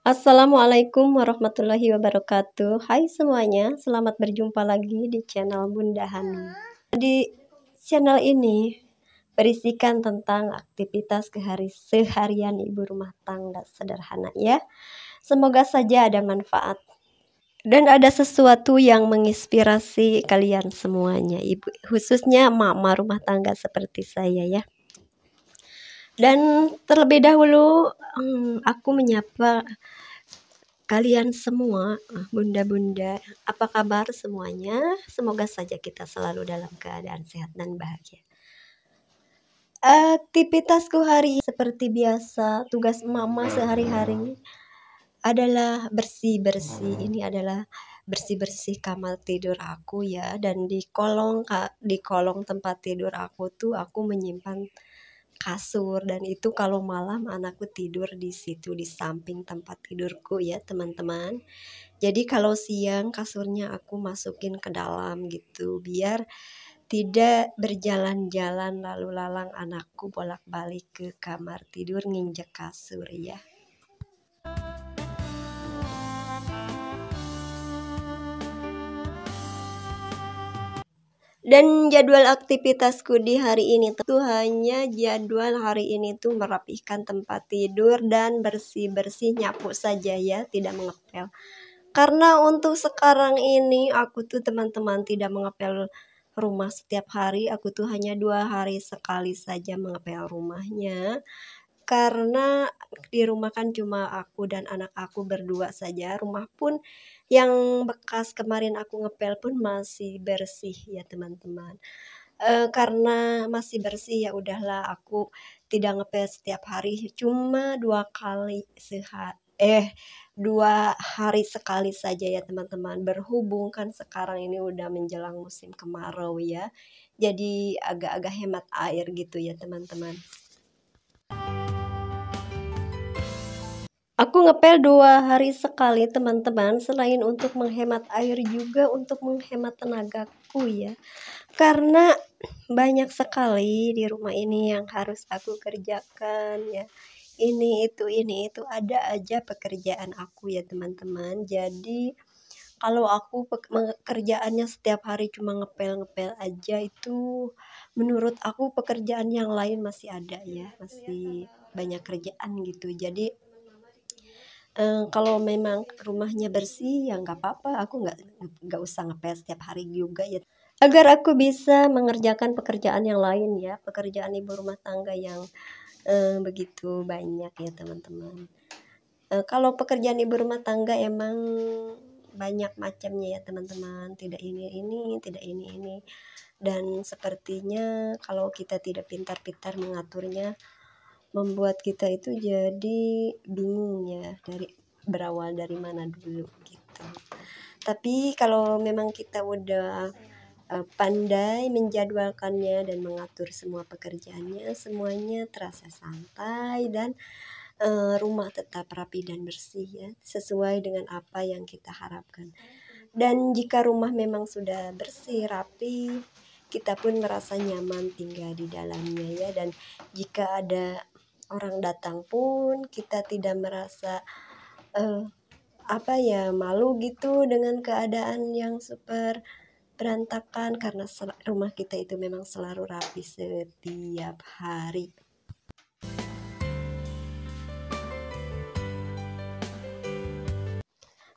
Assalamualaikum warahmatullahi wabarakatuh. Hai semuanya, selamat berjumpa lagi di channel Bunda Hanum. Di channel ini berisikan tentang aktivitas seharian ibu rumah tangga sederhana ya. Semoga saja ada manfaat dan ada sesuatu yang menginspirasi kalian semuanya, ibu, khususnya mama rumah tangga seperti saya ya. Dan terlebih dahulu aku menyapa kalian semua, bunda-bunda, apa kabar semuanya? Semoga saja kita selalu dalam keadaan sehat dan bahagia. Aktivitasku hari ini seperti biasa, tugas mama sehari-hari adalah bersih-bersih. Ini adalah bersih-bersih kamar tidur aku ya, dan di kolong tempat tidur aku tuh aku menyimpan kasur, dan itu kalau malam anakku tidur di situ di samping tempat tidurku ya teman-teman. Jadi kalau siang kasurnya aku masukin ke dalam gitu, biar tidak berjalan-jalan lalu lalang anakku bolak-balik ke kamar tidur nginjek kasur ya. Dan jadwal aktivitasku di hari ini tuh hanya jadwal hari ini tuh merapihkan tempat tidur dan bersih-bersih nyapu saja ya, tidak mengepel. Karena untuk sekarang ini aku tuh teman-teman tidak mengepel rumah setiap hari, aku tuh hanya 2 hari sekali saja mengepel rumahnya. Karena di rumah kan cuma aku dan anak aku berdua saja, rumah pun yang bekas kemarin aku ngepel pun masih bersih ya teman-teman. Karena masih bersih ya udahlah aku tidak ngepel setiap hari, cuma 2 hari sekali saja ya teman-teman. Berhubung kan sekarang ini udah menjelang musim kemarau ya, jadi agak-agak hemat air gitu ya teman-teman. Aku ngepel 2 hari sekali teman-teman, selain untuk menghemat air juga untuk menghemat tenagaku ya. Karena banyak sekali di rumah ini yang harus aku kerjakan ya. Ini itu ada aja pekerjaan aku ya teman-teman. Jadi kalau aku pekerjaannya setiap hari cuma ngepel-ngepel aja, itu menurut aku pekerjaan yang lain masih ada ya, masih banyak kerjaan gitu. Jadi kalau memang rumahnya bersih ya nggak apa-apa, aku nggak usah ngepel setiap hari juga ya, agar aku bisa mengerjakan pekerjaan yang lain ya, pekerjaan ibu rumah tangga yang begitu banyak ya teman-teman. Kalau pekerjaan ibu rumah tangga emang banyak macamnya ya teman-teman, tidak ini, tidak ini, dan sepertinya kalau kita tidak pintar-pintar mengaturnya, membuat kita itu jadi bingung ya, berawal dari mana dulu gitu. Tapi kalau memang kita udah pandai menjadwalkannya dan mengatur semua pekerjaannya, semuanya terasa santai dan rumah tetap rapi dan bersih ya, sesuai dengan apa yang kita harapkan. Dan jika rumah memang sudah bersih, rapi, kita pun merasa nyaman tinggal di dalamnya ya. Dan jika ada orang datang pun kita tidak merasa malu gitu dengan keadaan yang super berantakan, karena rumah kita itu memang selalu rapi setiap hari.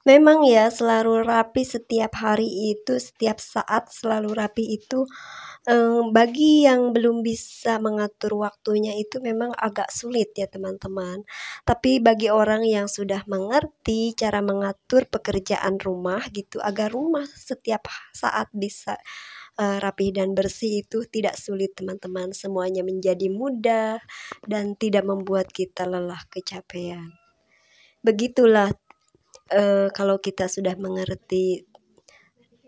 Memang ya selalu rapi setiap hari itu, setiap saat selalu rapi itu, bagi yang belum bisa mengatur waktunya itu memang agak sulit ya teman-teman. Tapi bagi orang yang sudah mengerti cara mengatur pekerjaan rumah gitu, agar rumah setiap saat bisa rapi dan bersih, itu tidak sulit teman-teman. Semuanya menjadi mudah dan tidak membuat kita lelah kecapean. Begitulah kalau kita sudah mengerti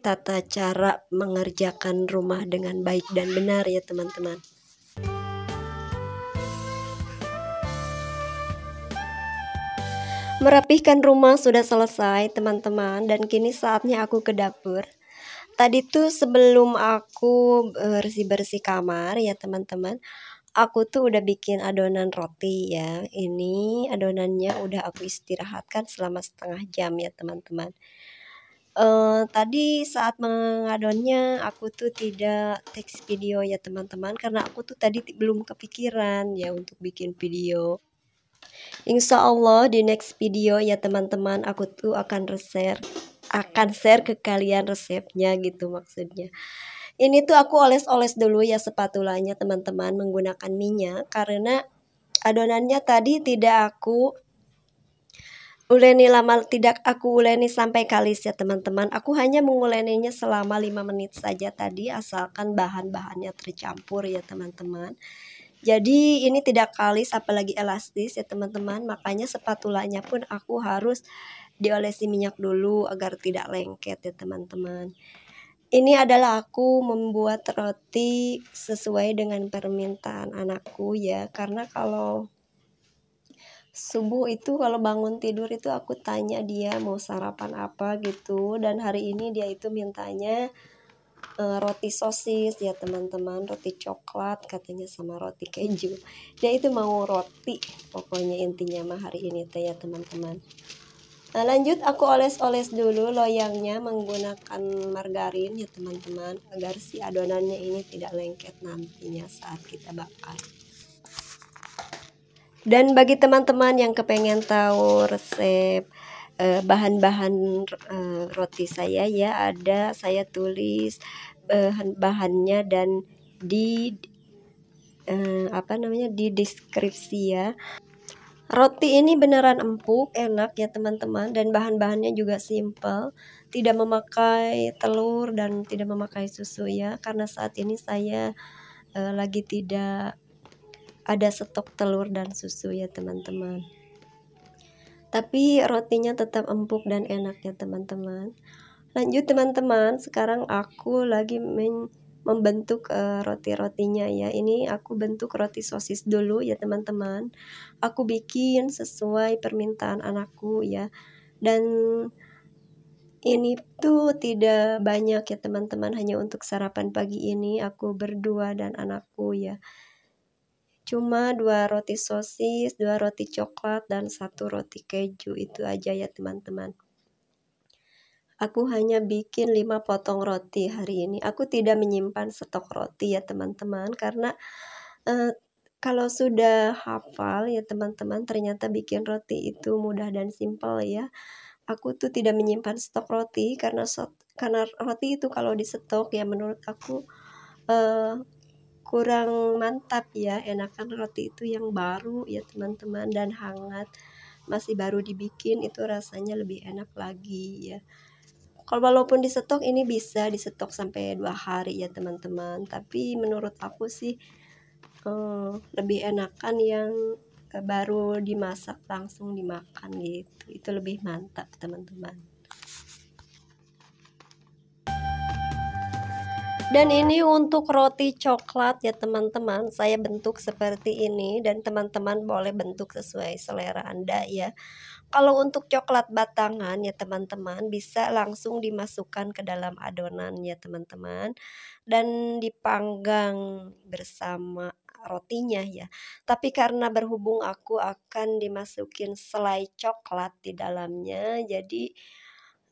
tata cara mengerjakan rumah dengan baik dan benar ya teman-teman. Merapihkan rumah sudah selesai teman-teman, dan kini saatnya aku ke dapur. Tadi tuh sebelum aku bersih-bersih kamar ya teman-teman, aku tuh udah bikin adonan roti ya. Ini adonannya udah aku istirahatkan selama setengah jam ya teman-teman. Tadi saat mengadonnya aku tuh tidak take video ya teman-teman, karena aku tuh tadi belum kepikiran ya untuk bikin video. Insya Allah di next video ya teman-teman, aku tuh akan share ke kalian resepnya gitu maksudnya. Ini tuh aku oles-oles dulu ya spatulanya teman-teman menggunakan minyak, karena adonannya tadi tidak aku uleni sampai kalis ya teman-teman. Aku hanya menguleninya selama 5 menit saja tadi, asalkan bahan-bahannya tercampur ya teman-teman. Jadi ini tidak kalis apalagi elastis ya teman-teman, makanya spatulanya pun aku harus diolesi minyak dulu agar tidak lengket ya teman-teman. Ini adalah aku membuat roti sesuai dengan permintaan anakku ya, karena kalau subuh itu kalau bangun tidur itu aku tanya dia mau sarapan apa gitu, dan hari ini dia itu mintanya roti sosis ya teman-teman, roti coklat katanya sama roti keju. Dia itu mau roti pokoknya intinya mah hari ini teh ya teman-teman. Nah lanjut aku oles-oles dulu loyangnya menggunakan margarin ya teman-teman, agar si adonannya ini tidak lengket nantinya saat kita bakar. Dan bagi teman-teman yang kepengen tahu resep bahan-bahan roti saya ya, saya tulis bahannya dan di di deskripsi ya. Roti ini beneran empuk, enak ya teman-teman, dan bahan-bahannya juga simple, tidak memakai telur dan tidak memakai susu ya, karena saat ini saya lagi tidak ada stok telur dan susu ya teman-teman. Tapi rotinya tetap empuk dan enak ya teman-teman. Lanjut teman-teman, sekarang aku lagi membentuk roti-rotinya ya. Ini aku bentuk roti sosis dulu ya teman-teman. Aku bikin sesuai permintaan anakku ya. Dan ini tuh tidak banyak ya teman-teman, hanya untuk sarapan pagi ini aku berdua dan anakku ya. Cuma 2 roti sosis, 2 roti coklat, dan 1 roti keju, itu aja ya teman-teman. Aku hanya bikin 5 potong roti hari ini. Aku tidak menyimpan stok roti ya teman-teman, karena kalau sudah hafal ya teman-teman, ternyata bikin roti itu mudah dan simpel ya. Aku tuh tidak menyimpan stok roti karena roti itu kalau di stok ya menurut aku kurang mantap ya. Enakan roti itu yang baru ya teman-teman dan hangat, masih baru dibikin, itu rasanya lebih enak lagi ya. Kalau walaupun di stok ini bisa di stok sampai 2 hari ya teman-teman, tapi menurut aku sih lebih enakan yang baru dimasak langsung dimakan gitu, itu lebih mantap teman-teman. Dan ini untuk roti coklat ya teman-teman, saya bentuk seperti ini, dan teman-teman boleh bentuk sesuai selera Anda ya. Kalau untuk coklat batangan ya teman-teman, bisa langsung dimasukkan ke dalam adonan ya teman-teman, dan dipanggang bersama rotinya ya. Tapi karena berhubung aku akan dimasukin selai coklat di dalamnya, jadi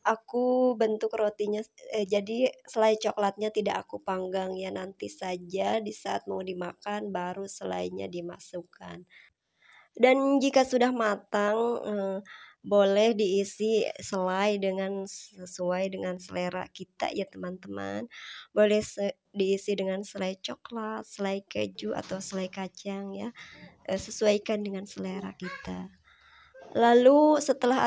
aku bentuk rotinya jadi selai coklatnya tidak aku panggang ya, nanti saja di saat mau dimakan baru selainya dimasukkan. Dan jika sudah matang, boleh diisi selai dengan sesuai dengan selera kita ya teman-teman. Boleh diisi dengan selai coklat, selai keju, atau selai kacang ya, sesuaikan dengan selera kita. Lalu setelah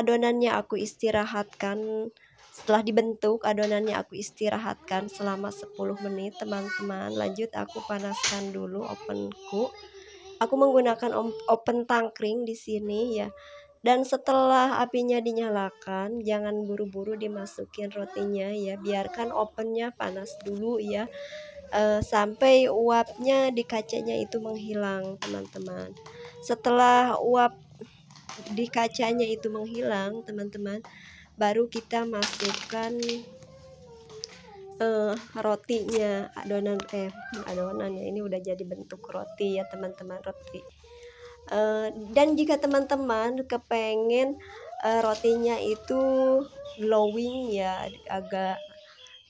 dibentuk adonannya aku istirahatkan selama 10 menit teman-teman. Lanjut aku panaskan dulu ovenku. Aku menggunakan oven tangkring di sini ya. Dan setelah apinya dinyalakan, jangan buru-buru dimasukin rotinya ya. Biarkan ovennya panas dulu ya. Sampai uapnya di kacanya itu menghilang teman-teman. Setelah uap di kacanya itu menghilang teman-teman, baru kita masukkan rotinya, adonannya ini udah jadi bentuk roti ya teman-teman, roti. Dan jika teman-teman kepengen rotinya itu glowing ya, agak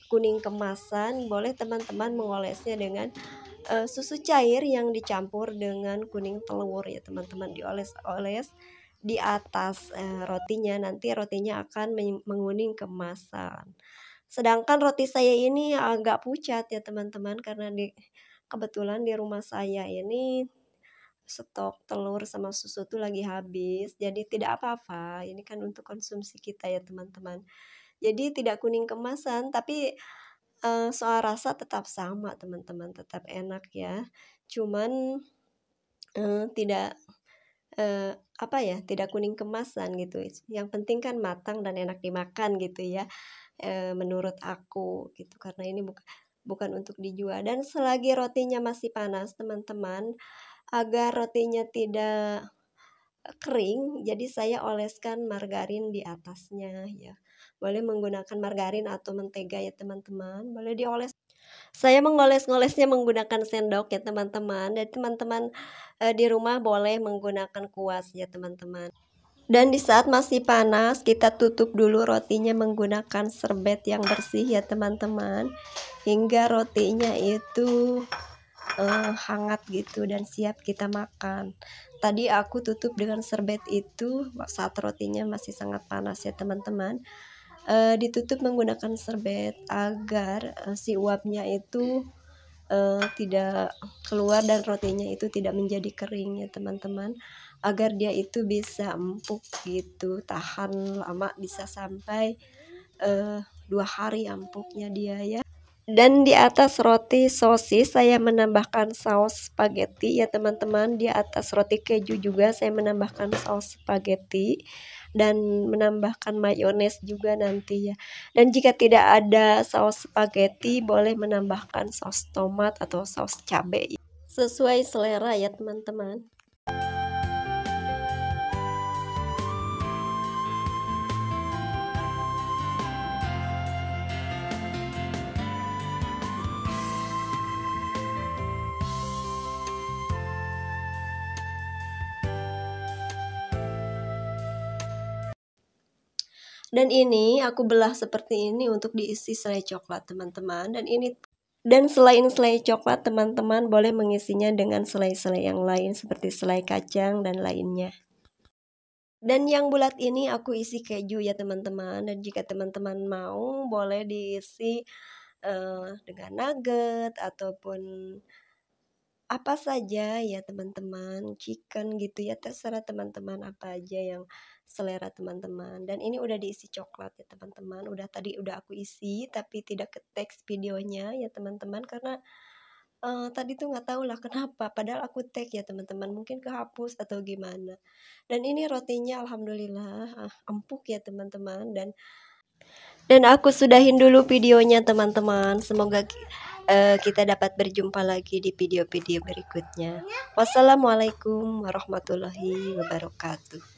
kuning kemasan, boleh teman-teman mengolesnya dengan susu cair yang dicampur dengan kuning telur ya teman-teman, dioles-oles di atas rotinya, nanti rotinya akan menguning kemasan. Sedangkan roti saya ini agak pucat ya teman-teman, karena kebetulan di rumah saya ini stok telur sama susu tuh lagi habis, jadi tidak apa-apa, ini kan untuk konsumsi kita ya teman-teman. Jadi tidak kuning kemasan, tapi soal rasa tetap sama teman-teman, tetap enak ya. Cuman tidak tidak kuning kemasan gitu. Yang penting kan matang dan enak dimakan gitu ya. Menurut aku gitu, karena ini bukan untuk dijual. Dan selagi rotinya masih panas teman-teman, agar rotinya tidak kering, jadi saya oleskan margarin di atasnya ya. Boleh menggunakan margarin atau mentega ya teman-teman, boleh dioles. Saya mengoles-ngolesnya menggunakan sendok ya teman-teman, dan teman-teman di rumah boleh menggunakan kuas ya teman-teman. Dan di saat masih panas, kita tutup dulu rotinya menggunakan serbet yang bersih ya teman-teman, hingga rotinya itu hangat gitu dan siap kita makan. Tadi aku tutup dengan serbet itu saat rotinya masih sangat panas ya teman-teman. Ditutup menggunakan serbet agar si uapnya itu tidak keluar dan rotinya itu tidak menjadi kering ya teman-teman, agar dia itu bisa empuk gitu, tahan lama, bisa sampai 2 hari empuknya dia ya. Dan di atas roti sosis saya menambahkan saus spaghetti ya teman-teman. Di atas roti keju juga saya menambahkan saus spaghetti dan menambahkan mayones juga nanti ya. Dan jika tidak ada saus spaghetti, boleh menambahkan saus tomat atau saus cabai, sesuai selera ya teman-teman. Dan ini aku belah seperti ini untuk diisi selai coklat teman-teman. Dan selain selai coklat teman-teman boleh mengisinya dengan selai-selai yang lain seperti selai kacang dan lainnya. Dan yang bulat ini aku isi keju ya teman-teman. Dan jika teman-teman mau boleh diisi dengan nugget ataupun apa saja ya teman-teman, chicken gitu ya, terserah teman-teman apa aja yang selera teman-teman. Dan ini udah diisi coklat ya teman-teman, tadi udah aku isi tapi tidak ke teks videonya ya teman-teman, karena tadi tuh nggak tahu lah kenapa, padahal aku tag ya teman-teman, mungkin kehapus atau gimana. Dan ini rotinya alhamdulillah empuk ya teman-teman. Dan aku sudahin dulu videonya teman-teman. Semoga kita dapat berjumpa lagi di video-video berikutnya. Wassalamualaikum warahmatullahi wabarakatuh.